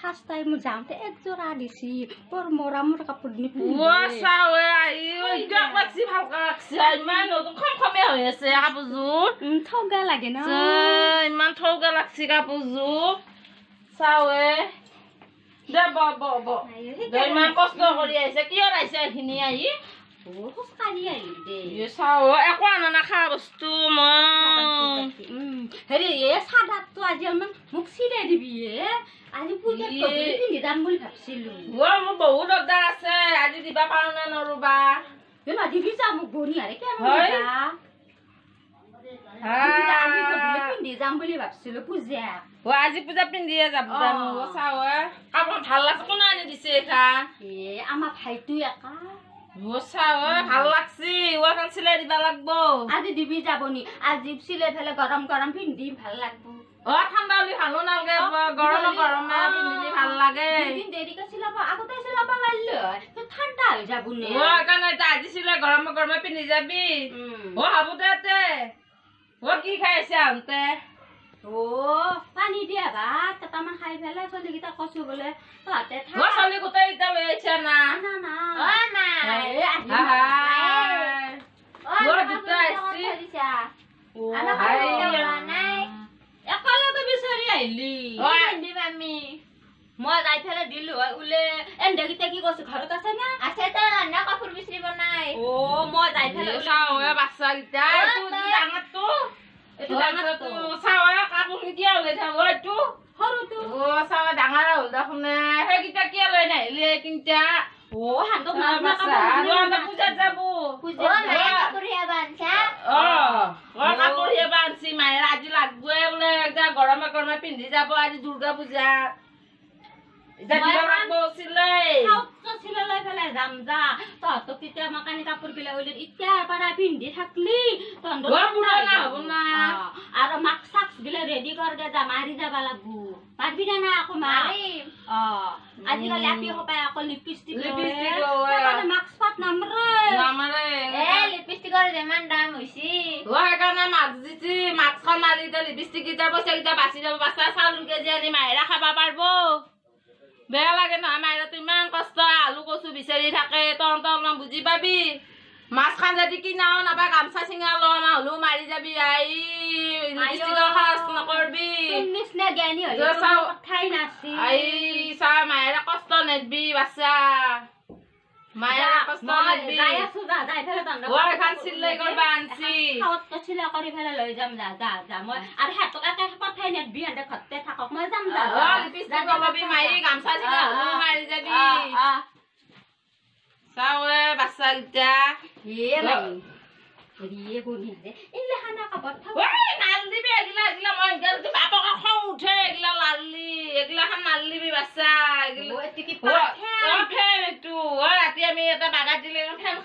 First time jam te ek jora disi por moram kapur ni pu wa sawe ai jak laksi bhal laksi man to khom he ase kapuju thoga lage na man thoga laksi kapuju sawe da bo dai man kosto kori aise kiyor aise hini ai hoskari ai de ye sawe ekwana na kha bostu mo heri ye sadat to ajelman muksire dibi ye আজি পূজা কবি পিন্ধি যাম বুলি ভাবছিলো মোৰ বহুত order আছে আজি দিবা পাৰো না নৰুবা এ আজি দিছা মোক বনি আৰে কেন দিবা আজি কবি পিন্ধি যাম বুলি ভাবছিলো পূজা আজি পূজা পিন্ধিয়ে যাব জানো চাও কাপোৰ ভাল লাগছে কোন আনি দিছে একা আমাৰ ভাইটো একা চাও ভাল লাগছি ওখান চিলাই দিবা লাগবো আজি দিবি যাবনি আজি চিলাই ফেলে গৰম গৰম পিন্ধি ভাল লাগবো ঠাণ্ডা হলে ভালো নালাগে গৰমে গৰমে পিন্ধিলে ভাল লাগে দিন দেৰিকে চিলাব আগতে চিলাব লাগিলে ঠাণ্ডা হৈ যাবনে কাৰণে আজি চিলাই গৰমে গৰমে পিন্ধি যাবি হাবু দে কি খাইছে আনতে পানী দিয়া ভাত কেইটামান খাই পেলাই চলিকেইটা কচু বোলে তহঁতে চলি গোটেই এতিয়া লৈ আহিছে না একেলগে বিচাৰি আহিলি মই যাই পেলাই দিলো ওলে এন্দেকেইটা কি কৈছো ঘৰত আছে না আছে তই অন্য কাপোৰ বিচাৰিব নাই মই যাই পেলাই চাও বাচ্চা কেইটা ডাঙৰটো ডাঙৰটো চাও কাপোৰ কেতিয়া ওলাই থাকো এইটো সৰুটো চাও ডাঙৰ হ'ল দেখোন সেইকেইটা কিয় লৈ নাহিলে কিনটা পূজাত যাব কাপোৰ বানছি মায়ে আজি লাগবই বোলে গৰমে গৰমে পিন্ধি যাব আজি দুৰ্গা পূজা যাম যা তহঁতক তেতিয়া মাকানি কাপোৰ বিলাক ওলি এতিয়াৰ পৰা পিন্ধি থাকলি আৰু মাস্ক চাক্স বিলাক ৰেডি কৰ দে যা মাৰি যাবা লাগবো পাৰবি না আকৌ মাৰিম আজিকালি আপি সপাই আকৌ লিপষ্টিক মাস্ক পাত নামৰে লিপষ্টিকৰ ইমান দাম হৈছে সেইকাৰণে মাস্ক দিছি মাস্কখন মাৰি লিপষ্টিক কেইটা পইচা কেইটা বাচি যাব বাচ্চা চাউল কেজি আনি মায়েৰা খাবা পাৰব বেয়া লাগে নহয় মায়েৰাটো ইমান কষ্ট আলু কচু বিচাৰি থাকে তহঁত অলপমান বুজি পাবি মাছ খান যদি কিনাও নাপা গামচা চিঙা ল হলেও মাৰি যাবি আই খৰচ নকৰবি চা মায়েৰা কষ্ট নেদবি বাচ্চা মায়েৰা কষ্ট নেদবি চিলাই কৰবা আনছি চিলাই কৰি ফেলে লৈ যাম যা মই আৰু হেতকে পঠাই নেদবি হেঁতে ঘৰতে থাকক মই যাম যা মাৰি গামচা চিঙা হলেও মাৰি যাবি চাওয়ে বাচ্চা কেইটা নালদিবি এগিলা মই বাপকে খং উঠে এগিলা লাললি এগিলাখান নালদিবি বাচ্চা ৰাতি আমি এটা বাগাত দিলে ফেন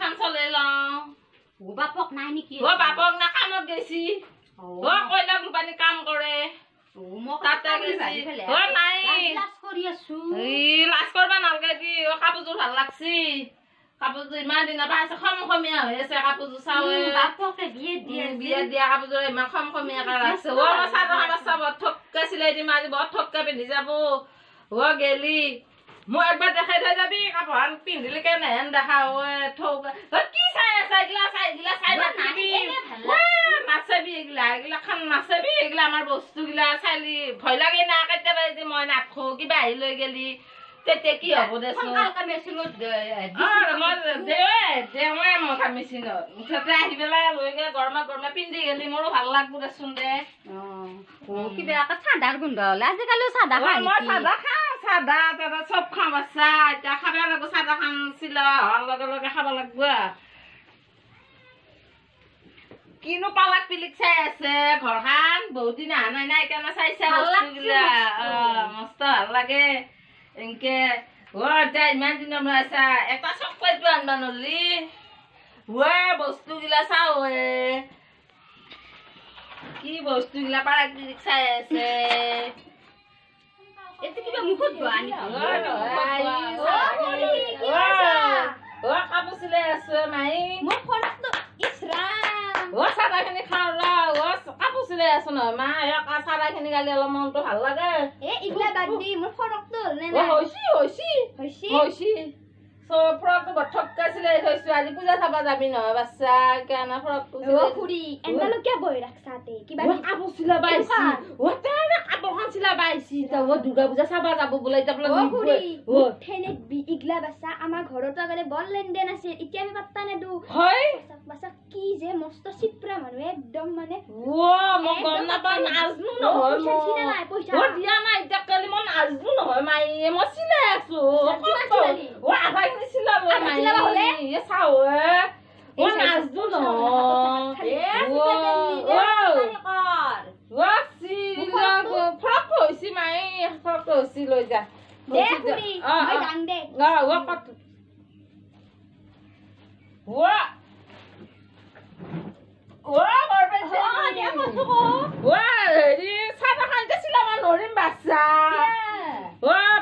বাপক নাই নেকি বাপক না কামত গেছি কইলা গ্ৰুপানী কাম কৰে তাতে গেছি নাই লাজ কৰি আছো লাজ কৰবা নালগে দি কাপোৰযোৰ ভাল লাগছি কাপোৰযোৰ ইমান দিনৰ পৰা আছে খমখমীয়া হৈ আছে কাপোৰযোৰ চাৱে বাপকে বিয়ে দিয়া কাপোৰযোৰ ইমান খমখমীয়াকে লাগছে মই চাদৰ খাবাৰ বৰ ঠগকে চিলাই দিম আজি বৰ ঠগকে পিন্ধি যাব গেলি মই একবাৰ দেখাই থৈ যাবি কাপোৰখন পিন্ধিলে কেনেহেন দেখা কি চাই আছে এইগিলা চাই নাচাবি এইগিলা খান নাচাবি এইগিলা আমাৰ বস্তুগিলা চালি ভয় লাগে না কেতিয়াবা যদি মই নাথো কিবা আহি লৈ গেলি তেতিয়া কি হব দেচোন মথা মেচিনত মুঠতে আহি পেলাই লৈ গেলে গৰমে গৰমে পিন্ধি গেলি মোৰো ভাল লাগব দেচোন দে কিবা চাদাৰ গোন্ধ হলে আজিকালি চাদা খাই মই চাদা খাওঁ চাদা তাদা চব খাওঁ বাচ্চা এতিয়া খাব লাগব চাদা খান চিলা হোৱাৰ লগে লগে খাব লাগব কিনো পালাক পিলিক চাই আছে ঘৰখান বহুত দিন অহা নাই না সেইকাৰণে চাইছে বস্তুগিলা মস্ত ভাল লাগে এনকে এতিয়া ইমান দিনৰ পৰা আছা এটা চকলেটো আনবা নলি বস্তুগিলা চাও কি বস্তুগিলা পালাক পিলিক চাই আছে এতে কিবা মুখত বানি কাপোৰ চিলাই আছো মাই মোৰ ফৰকটো ইছৰাম চাদাখিনি খাওঁ কাপোৰ চিলাই আছো নহয় মা চাদাখিনি গালি অলপ মনটো ভাল লাগে ইগলা বাদ দি মোৰ ফৰকটো হল নে হৈছি ফ্ৰকটো বৰ ঠগকে চিলাই থৈছো আজি পূজা চাব যাবি নহয় বাচ্চা কেনে ফ্ৰকটো খুৰী এন্দালকে বৈ ৰাখছাতে কিবা কাপোৰ চিলাব আহিছি কাপোৰখন চিলাব আহিছি দুৰ্গা পূজা চাব যাব বোলে ঠেনেত ইগলা বাচ্চা আমাৰ ঘৰতো আগতে বৰ লেনদেন আছিল এতিয়া আমি পাত্তা নেদো বাচ্চা কি যে মস্ত চিপ্ৰা মানুহ একদম মানে মই গম নাপাওঁ নাজনো নহয় দিয়া নাই এতিয়া কালি মই নাজনো নহয় মাই মই চিলাই আছো আধাখিনি চিলাব চাও মই নাজনো নহয় ফ্ৰকটো হৈছি মাই ফ্ৰকটো হৈছি লৈ যা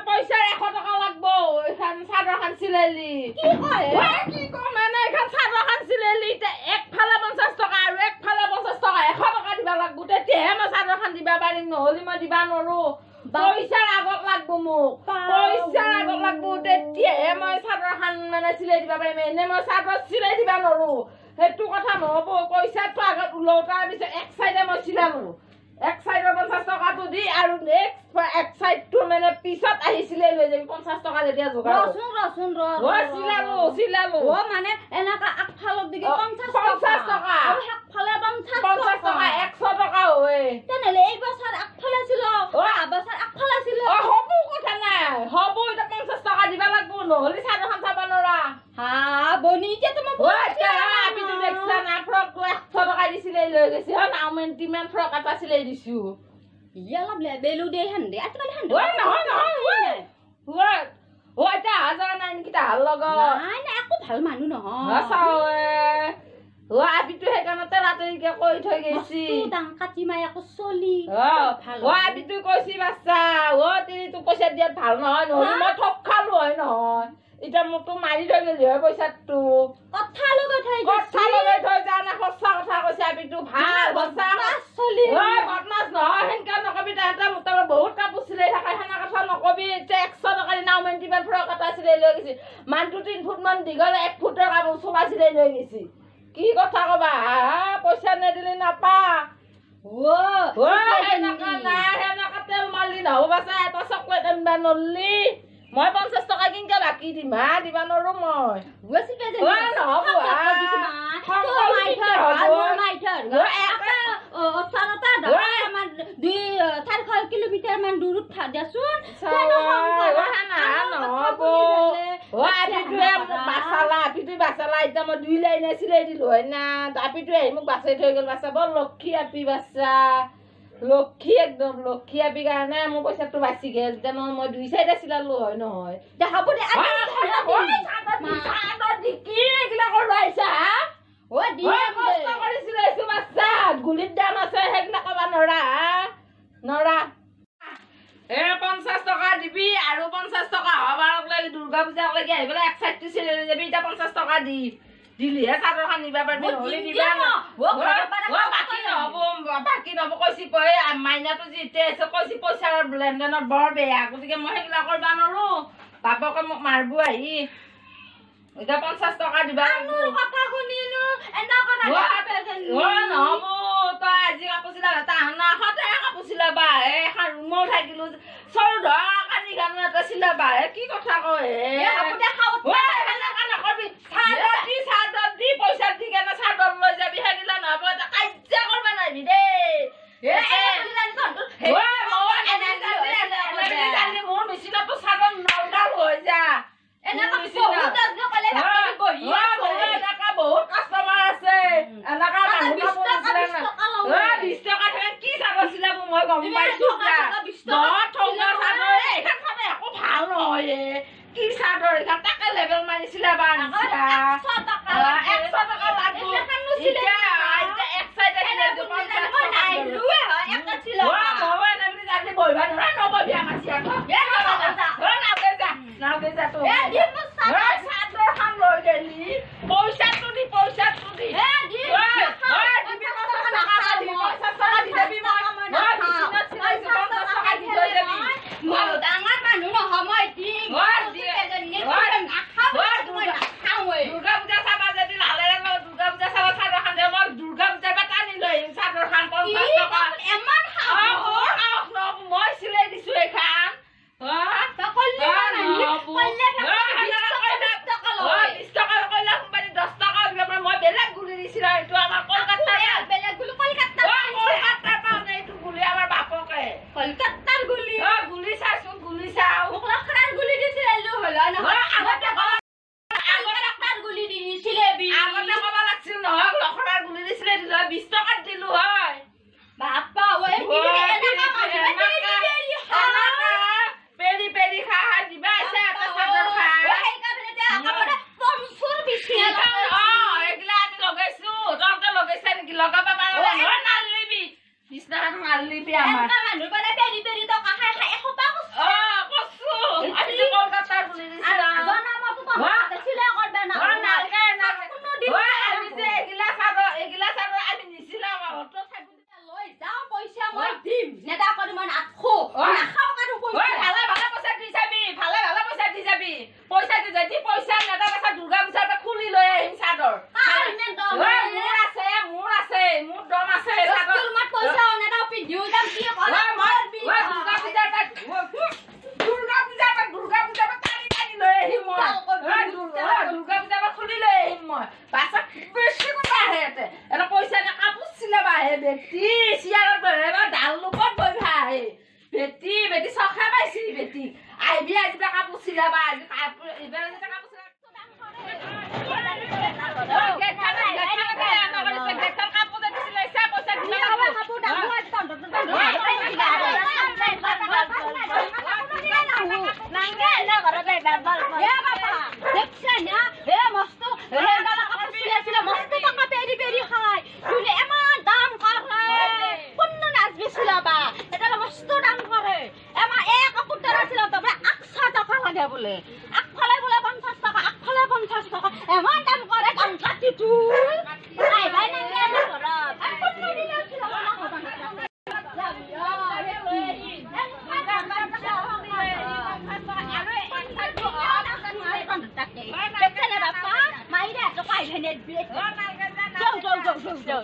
পইচা 100 টকা লাগব এইখান চাদৰ খান চিলাইলি কি কম মানে এইখান চাদৰ খান চিলাইলি একফালে 50 টকা আৰু একফালে 50 টকা 100 টকা দিবা লাগব তেতিয়াহে মই চাদৰ খান দিবা পাৰিম নহলি মই দিবা নৰো পইচাৰ আগত লাগব মোক পইচাৰ আগত লাগব তেতিয়াহে মই চাদৰ খান মানে চিলাই দিবা পাৰিম এনে মই চাদৰ চিলাই দিবা নৰো সেইটো কথা নহব পইচাটো আগত ওলাও তাৰ পিছত এক চাইডে মই চিলালো এক চাইডৰ 50 টকাটো দি আৰু নেক্সট এক সাইডটো মানে পিছত আহিছিলে লৈ যাবি 50 টকা যেতিয়া যোগাৰ চিলালো মানে এনেকা আগফালৰ দিকে 50 টকা আৰু হেকফালে 50 টকা 100 টকা হয় তেনেলে এই বছৰ আগফালে ছিল বছৰ আগফালে ছিল হবো কথা নাই হবো এটা 50 টকা দিবা লাগব নহলি চাদৰখন চাবা নৰা বনি যে তুমি আমি তো দেখছা না ফ্ৰকটো 100 টকা দিছিলে লৈ গৈছি নাউমেন টিমান ফ্ৰক এটা চিলাই দিছো ইয়ালাব লেবেলু দে হান্দে আজকাল হান্দে নহয় এটা হাজাৰ নাই নেকি তাৰ লগত নাই একো ভাল মানুহ নহয় আবিটো সেইকাৰণতে ৰাতিকে কৈ থৈ গৈছি দাম কাটি মাই আকৌ চলি আবিটো কৈছি বাচ্চা তিৰিটো পইচা দিয়াত ভাল নহয় নহ'লে মই ঠগ খালো হয় নহয় এতিয়া মোকতো মাৰি থৈ গেলি হয় পইচাটো কথা লগাই থৈ জানা সঁচা কথা কৈছে আবিটো ভাল বদমাছ নহয় সেনকা নকবি তাহাঁতে মোৰ বহুত কাপোৰ চিলাই থাকে সেনা কথা নকবি এতিয়া 100 টকা দি নাও মেণ্টিমেণ্ট ফ্ৰক এটা চিলাই লৈ গৈছি মানুহটো 3 ফুট মান দীঘল 1 ফুটৰ কাপোৰ চোলা চিলাই লৈ গৈছি কি কথা কবা পইচা নেদিলে নাপা সেনেকা তেল মাৰলি নহব বাচা এটা চকলেট আনবা নৰলি মই 50 টকা কিনকে বাকি দিম দিবা নৰো মই নহব কিলোমিটাৰ মান দূৰত দেচোন বাচালা এতিয়া মই 2 লাইনে চিলাই দিলো হয় না আপিটো আহি মোক বাচাই থৈ গল বাচ্চা বৰ লক্ষী আপি বাচ্চা লক্ষী একদম লক্ষী আপি কাৰণে মোৰ পইচাটো বাচি গেল এতিয়া মই 2 চাইডে চিলালো হয় নহয় দেখাব দে কি এইগিলা কৰিব আহিছা লাগি আহি পেলাই এক চাইডটো চিলাই লৈ যাবি এতিয়া 50 টকা দিলিহে চাদৰখন নিবা পাৰিবি নহ'লে দিবা বাকী নহ'ব কৈছি মাইনাটো যিতে আছে কৈছি পইচাৰ লেনদেনত বৰ বেয়া গতিকে মই সেইগিলা কৰিব নোৱাৰো বাপকে মোক মাৰিব আহি এতিয়া 50 টকা দিবা কথা শুনিলো নহ'ব তই আজি কাপোৰ চিলাবা তাহানা সদায় কাপোৰ চিলাবা এখন ৰুমত থাকিলো চৰু ধৰা কানি গানো এটা চিলাবা কি কথা কয় চাদৰ দি পইচা দি কেনে চাদৰ লৈ যাবি সেইগিলা নহ'ব কাজিয়া কৰিব নাহিবি দেই মোৰ মেচিনতো চাদৰ নলডাল হৈ যা বহুত কাষ্টমাৰ আছে এনেকা 20 টকা থাকে কি চাদৰ চিলাব মই গম পাইছো একো ভাল নহয় কি চাদৰ এইখন তাকে লেবেল মাৰি চিলাবা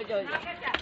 Go.